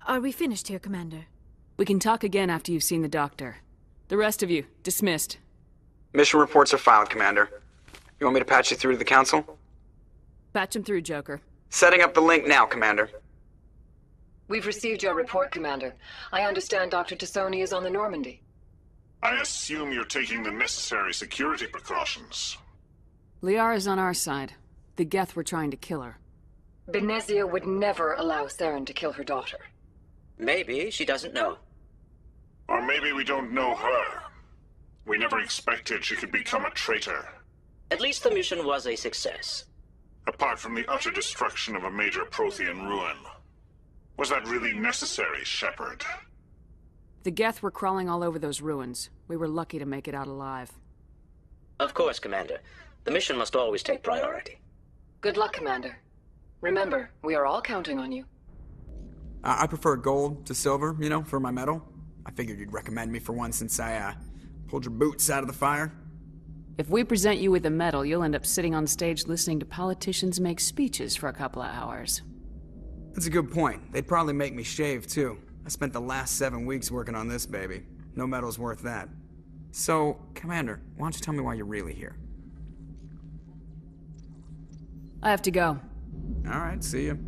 Are we finished here, Commander? We can talk again after you've seen the doctor. The rest of you, dismissed. Mission reports are filed, Commander. You want me to patch you through to the Council? Patch him through, Joker. Setting up the link now, Commander. We've received your report, Commander. I understand Dr. T'soni is on the Normandy. I assume you're taking the necessary security precautions. Liara's on our side. The Geth were trying to kill her. Benezia would never allow Saren to kill her daughter. Maybe she doesn't know. Or maybe we don't know her. We never expected she could become a traitor. At least the mission was a success. Apart from the utter destruction of a major Prothean ruin. Was that really necessary, Shepard? The Geth were crawling all over those ruins. We were lucky to make it out alive. Of course, Commander. The mission must always take priority. Good luck, Commander. Remember, we are all counting on you. I prefer gold to silver, you know, for my medal. I figured you'd recommend me for one since I, pulled your boots out of the fire. If we present you with a medal, you'll end up sitting on stage listening to politicians make speeches for a couple of hours. That's a good point. They'd probably make me shave, too. I spent the last 7 weeks working on this baby. No medal's worth that. So, Commander, why don't you tell me why you're really here? I have to go. All right, see you.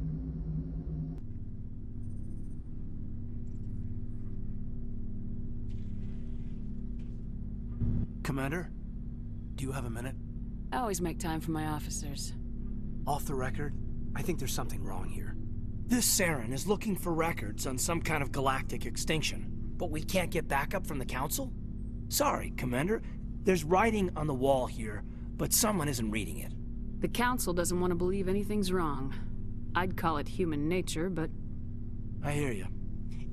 Commander, do you have a minute? I always make time for my officers. Off the record, I think there's something wrong here. This Saren is looking for records on some kind of galactic extinction, but we can't get backup from the Council? Sorry, Commander. There's writing on the wall here, but someone isn't reading it. The Council doesn't want to believe anything's wrong. I'd call it human nature, but... I hear you.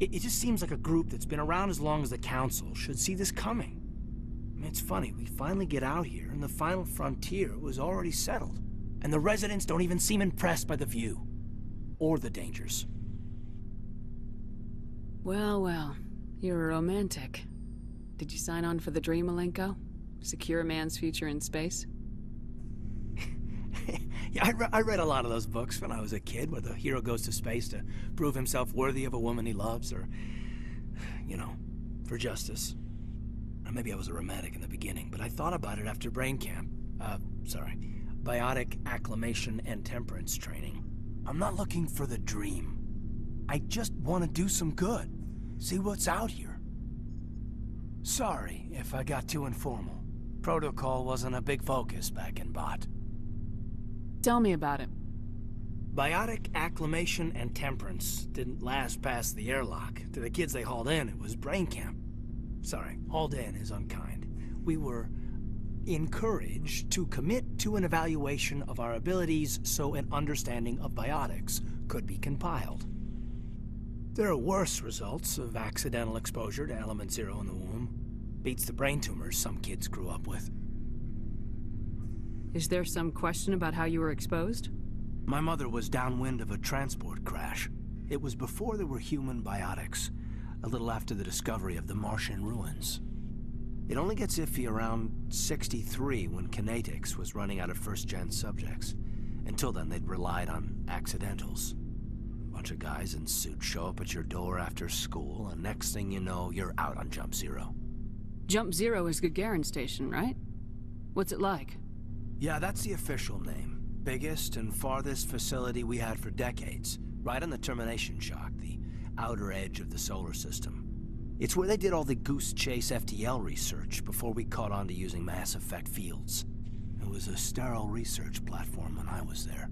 It just seems like a group that's been around as long as the Council should see this coming. I mean, it's funny, we finally get out here, and the final frontier was already settled. And the residents don't even seem impressed by the view. Or the dangers. Well, well. You're a romantic. Did you sign on for the dream, Malenko? Secure a man's future in space? Yeah, I read a lot of those books when I was a kid, where the hero goes to space to prove himself worthy of a woman he loves, or, you know, for justice. Or maybe I was a romantic in the beginning, but I thought about it after brain camp. Biotic acclimation and temperance training. I'm not looking for the dream. I just want to do some good. See what's out here. Sorry if I got too informal. Protocol wasn't a big focus back in Bot. Tell me about it. Biotic acclimation and temperance didn't last past the airlock. To the kids they hauled in, it was brain camp. Sorry, hauled in is unkind. We were encouraged to commit to an evaluation of our abilities so an understanding of biotics could be compiled. There are worse results of accidental exposure to Element Zero in the womb. Beats the brain tumors some kids grew up with. Is there some question about how you were exposed? My mother was downwind of a transport crash. It was before there were human biotics, a little after the discovery of the Martian ruins. It only gets iffy around 63 when Kinetics was running out of first-gen subjects. Until then, they'd relied on accidentals. A bunch of guys in suits show up at your door after school, and next thing you know, you're out on Jump Zero. Jump Zero is Gagarin Station, right? What's it like? Yeah, that's the official name. Biggest and farthest facility we had for decades. Right on the termination shock, the outer edge of the solar system. It's where they did all the Goose Chase FTL research before we caught on to using mass effect fields. It was a sterile research platform when I was there.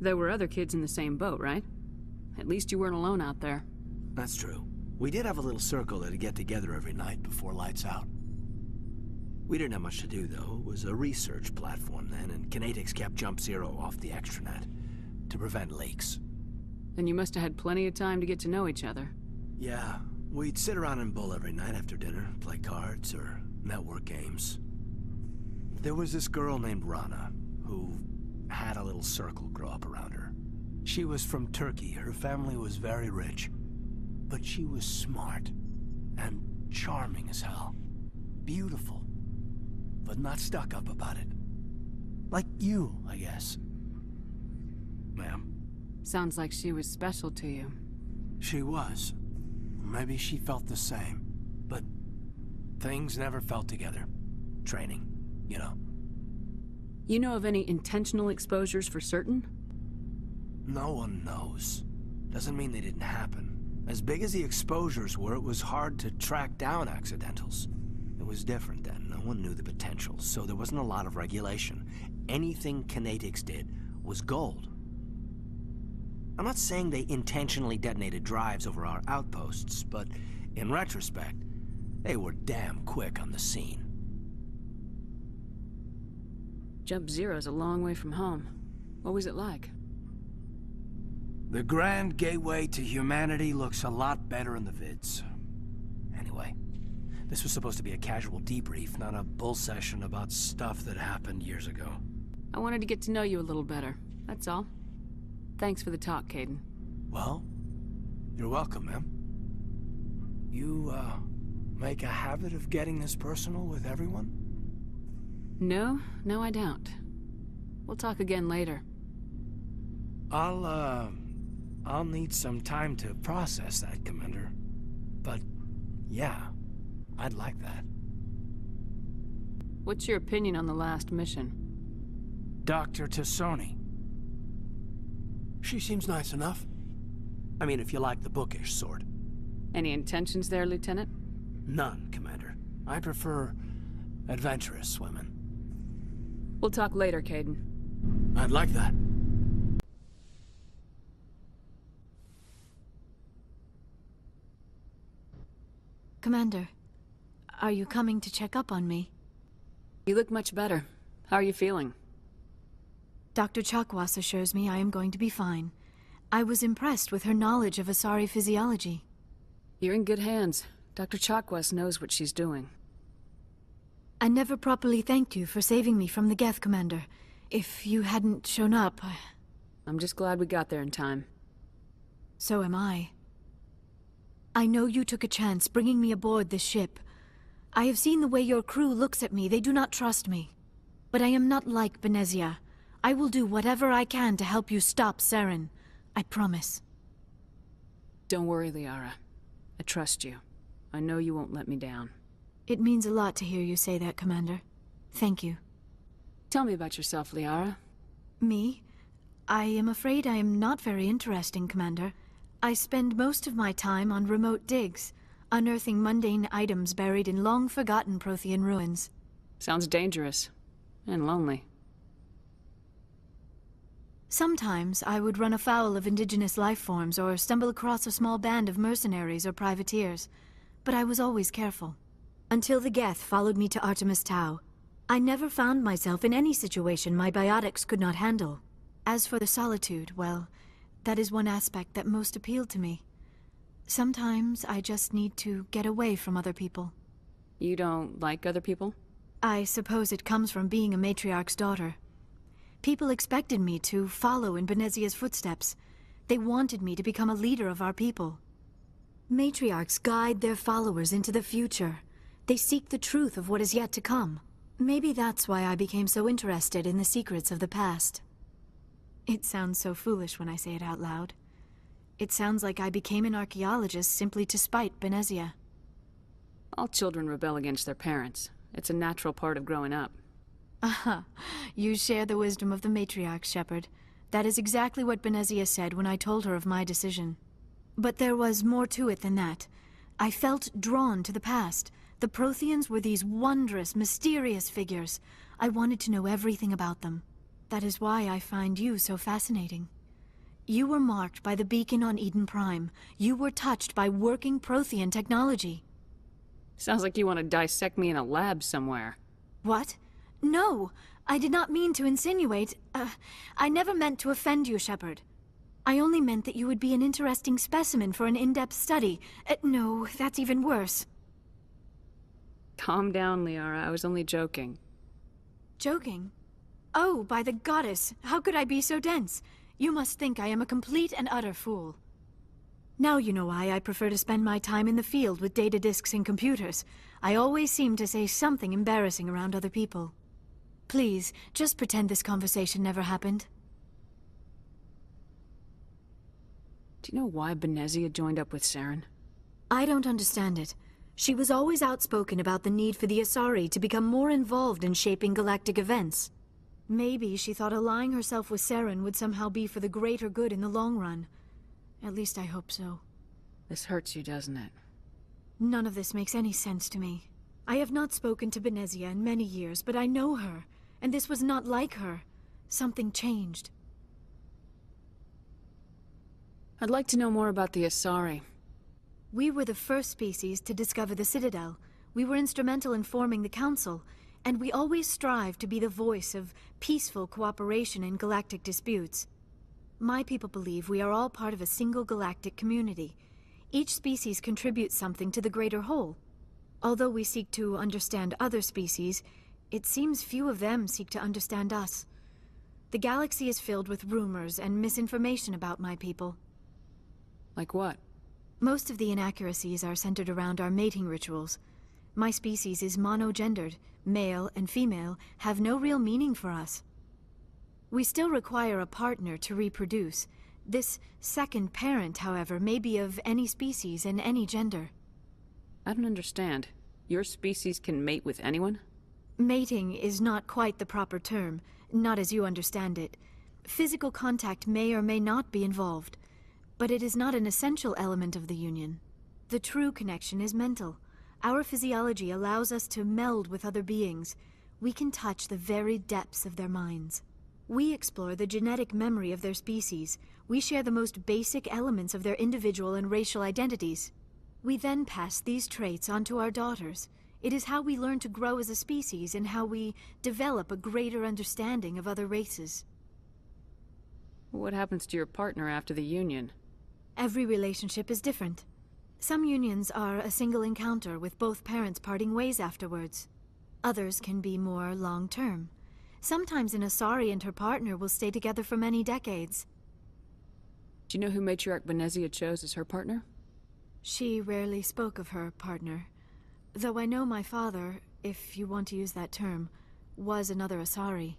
There were other kids in the same boat, right? At least you weren't alone out there. That's true. We did have a little circle that'd get together every night before lights out. We didn't have much to do, though. It was a research platform then, and Kinetics kept Jump Zero off the extranet to prevent leaks. Then you must have had plenty of time to get to know each other. Yeah. We'd sit around and bull every night after dinner, play cards or network games. There was this girl named Rana, who had a little circle grow up around her. She was from Turkey. Her family was very rich. But she was smart and charming as hell. Beautiful. but not stuck up about it. Like you, I guess. Ma'am. Sounds like she was special to you. She was. Maybe she felt the same. But things never felt together. Training, you know. You know of any intentional exposures for certain? No one knows. Doesn't mean they didn't happen. As big as the exposures were, it was hard to track down accidentals. It was different then. No one knew the potential, so there wasn't a lot of regulation. Anything Kinetics did was gold. I'm not saying they intentionally detonated drives over our outposts, but in retrospect, they were damn quick on the scene. Jump Zero's a long way from home. What was it like? The grand gateway to humanity looks a lot better in the vids. Anyway, this was supposed to be a casual debrief, not a bull session about stuff that happened years ago. I wanted to get to know you a little better, that's all. Thanks for the talk, Caden. Well, you're welcome, ma'am. You, make a habit of getting this personal with everyone? No, I don't. We'll talk again later. I'll need some time to process that, Commander. But, yeah, I'd like that. What's your opinion on the last mission? Dr. T'soni. She seems nice enough. I mean, if you like the bookish sort. Any intentions there, Lieutenant? None, Commander. I prefer adventurous women. We'll talk later, Caden. I'd like that. Commander, are you coming to check up on me? You look much better. How are you feeling? Dr. Chakwas assures me I am going to be fine. I was impressed with her knowledge of Asari physiology. You're in good hands. Dr. Chakwas knows what she's doing. I never properly thanked you for saving me from the Geth, Commander. If you hadn't shown up, I'm just glad we got there in time. So am I. I know you took a chance bringing me aboard this ship. I have seen the way your crew looks at me. They do not trust me. But I am not like Benezia. I will do whatever I can to help you stop Saren. I promise. Don't worry, Liara. I trust you. I know you won't let me down. It means a lot to hear you say that, Commander. Thank you. Tell me about yourself, Liara. Me? I am afraid I am not very interesting, Commander. I spend most of my time on remote digs, unearthing mundane items buried in long-forgotten Prothean ruins. Sounds dangerous. And lonely. Sometimes I would run afoul of indigenous life forms or stumble across a small band of mercenaries or privateers, but I was always careful. Until the Geth followed me to Artemis Tau, I never found myself in any situation my biotics could not handle. As for the solitude, well, that is one aspect that most appealed to me. Sometimes I just need to get away from other people. You don't like other people? I suppose it comes from being a matriarch's daughter. People expected me to follow in Benezia's footsteps. They wanted me to become a leader of our people. Matriarchs guide their followers into the future. They seek the truth of what is yet to come. Maybe that's why I became so interested in the secrets of the past. It sounds so foolish when I say it out loud. It sounds like I became an archaeologist simply to spite Benezia. All children rebel against their parents. It's a natural part of growing up. Aha, you share the wisdom of the matriarch, Shepard. That is exactly what Benezia said when I told her of my decision. But there was more to it than that. I felt drawn to the past. The Protheans were these wondrous, mysterious figures. I wanted to know everything about them. That is why I find you so fascinating. You were marked by the beacon on Eden Prime. You were touched by working Prothean technology. Sounds like you want to dissect me in a lab somewhere. What? No! I did not mean to insinuate. I never meant to offend you, Shepard. I only meant that you would be an interesting specimen for an in-depth study. No, that's even worse. Calm down, Liara. I was only joking. Joking? Oh, by the goddess, how could I be so dense? You must think I am a complete and utter fool. Now you know why I prefer to spend my time in the field with data disks and computers. I always seem to say something embarrassing around other people. Please, just pretend this conversation never happened. Do you know why Benezia joined up with Saren? I don't understand it. She was always outspoken about the need for the Asari to become more involved in shaping galactic events. Maybe she thought allying herself with Saren would somehow be for the greater good in the long run. At least I hope so. This hurts you, doesn't it? None of this makes any sense to me. I have not spoken to Benezia in many years, but I know her, and this was not like her. Something changed. I'd like to know more about the Asari. We were the first species to discover the Citadel. We were instrumental in forming the Council, and we always strive to be the voice of peaceful cooperation in galactic disputes. My people believe we are all part of a single galactic community. Each species contributes something to the greater whole. Although we seek to understand other species, it seems few of them seek to understand us. The galaxy is filled with rumors and misinformation about my people. Like what? Most of the inaccuracies are centered around our mating rituals. My species is monogendered. Male and female have no real meaning for us. We still require a partner to reproduce. This second parent, however, may be of any species and any gender. I don't understand. Your species can mate with anyone? Mating is not quite the proper term, not as you understand it. Physical contact may or may not be involved, but it is not an essential element of the union. The true connection is mental. Our physiology allows us to meld with other beings. We can touch the very depths of their minds. We explore the genetic memory of their species. We share the most basic elements of their individual and racial identities. We then pass these traits on to our daughters. It is how we learn to grow as a species and how we develop a greater understanding of other races. What happens to your partner after the union? Every relationship is different. Some unions are a single encounter with both parents parting ways afterwards. Others can be more long-term. Sometimes an Asari and her partner will stay together for many decades. Do you know who Matriarch Benezia chose as her partner? She rarely spoke of her partner. Though I know my father, if you want to use that term, was another Asari.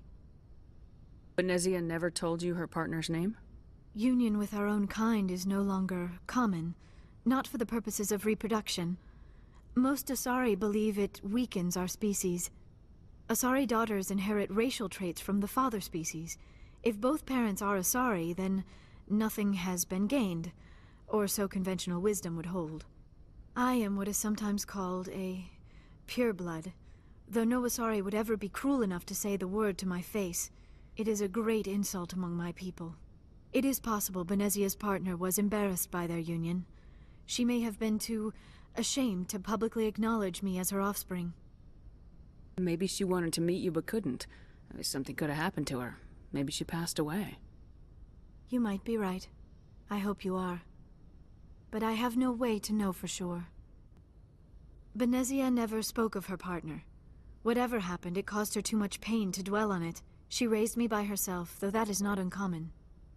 Benezia never told you her partner's name? Union with our own kind is no longer common, not for the purposes of reproduction. Most Asari believe it weakens our species. Asari daughters inherit racial traits from the father species. If both parents are Asari, then nothing has been gained, or so conventional wisdom would hold. I am what is sometimes called a pureblood, though no Asari would ever be cruel enough to say the word to my face. It is a great insult among my people. It is possible Benezia's partner was embarrassed by their union. She may have been too ashamed to publicly acknowledge me as her offspring. Maybe she wanted to meet you but couldn't. Something could have happened to her. Maybe she passed away. You might be right. I hope you are. But I have no way to know for sure. Benezia never spoke of her partner. Whatever happened, it caused her too much pain to dwell on it. She raised me by herself, though that is not uncommon.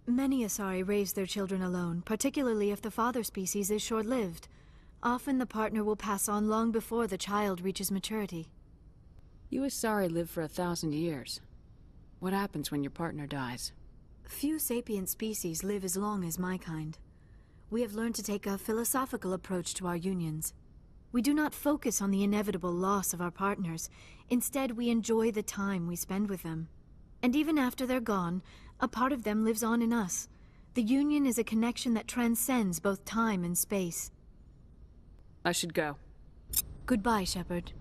Many Asari raise their children alone, particularly if the father species is short-lived. Often the partner will pass on long before the child reaches maturity. You Asari live for 1,000 years. What happens when your partner dies? Few sapient species live as long as my kind. We have learned to take a philosophical approach to our unions. We do not focus on the inevitable loss of our partners. Instead, we enjoy the time we spend with them. And even after they're gone, a part of them lives on in us. The union is a connection that transcends both time and space. I should go. Goodbye, Shepard.